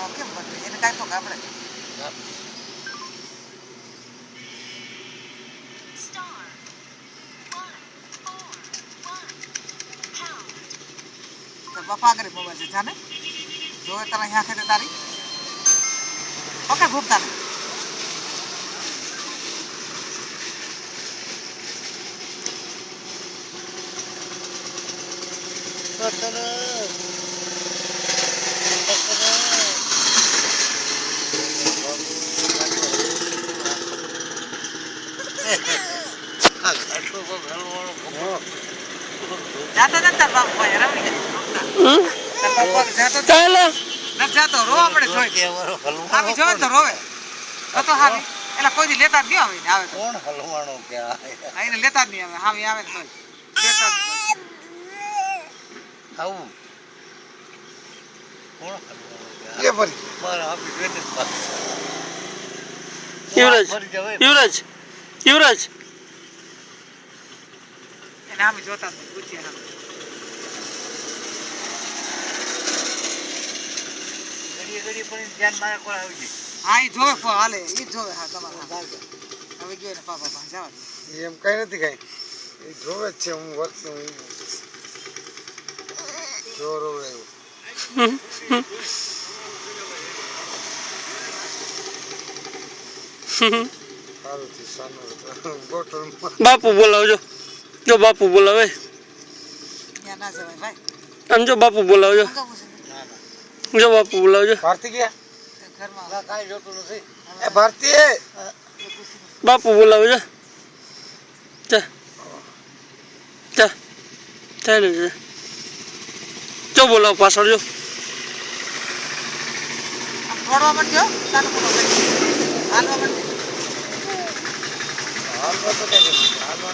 કેમ બદલે એને કાંઈ તો આપણે બાપા આગળ મોબાઈલ છે જાને જોવે તારા અહીંયા ખેતે તારી પકડ ભૂખતા ને જાતો ને તાર બાપ ભાઈ રમી જાય તાર બાપ જાતો ચાલો ન જાતો રો આપણે જોઈ આમી જોવે તો રોવે તો હાવી એટલે કોઈ દી લેતા જ નહીં આવે આવે તો કોણ હલવાણો કે એને લેતા જ નહીં આવે હાવી આવે તો લેતા જ નહીં આવું કોણ હલવાણો કે ભરી મારા આપી બેઠે યુવરાજ યુવરાજ યુવરાજ એને આમી જોતા જ નહીં પૂછીએ હા ઘડી પણ ધ્યાન મારા કોણ આવી ગઈ હા એ જોવે હાલે એ જોવે હા તમારે હવે ગયો ને પાપા જવા એમ કઈ નથી કઈ એ જોવે જ છે હું વર્તનું જો રોવે એવું સારું થી સાનું બોટલમાં બાપુ બોલાવજો જો બાપુ બોલાવે ત્યાં ના જવાય ભાઈ આમ જો બાપુ બોલાવજો મંગાવું છે જો બાપુ બોલાવજો ભારતી ગયા ઘરમાં કાંઈ જોતું નથી એ ભારતી બાપુ બોલાવજો ચા ચા ચાલે છે જો બોલાવો પાછળ જો દોડવા માંડ્યો તાનું બોલો હાલવા માંડ્યો હાલવા તો કઈ નથી હાલવા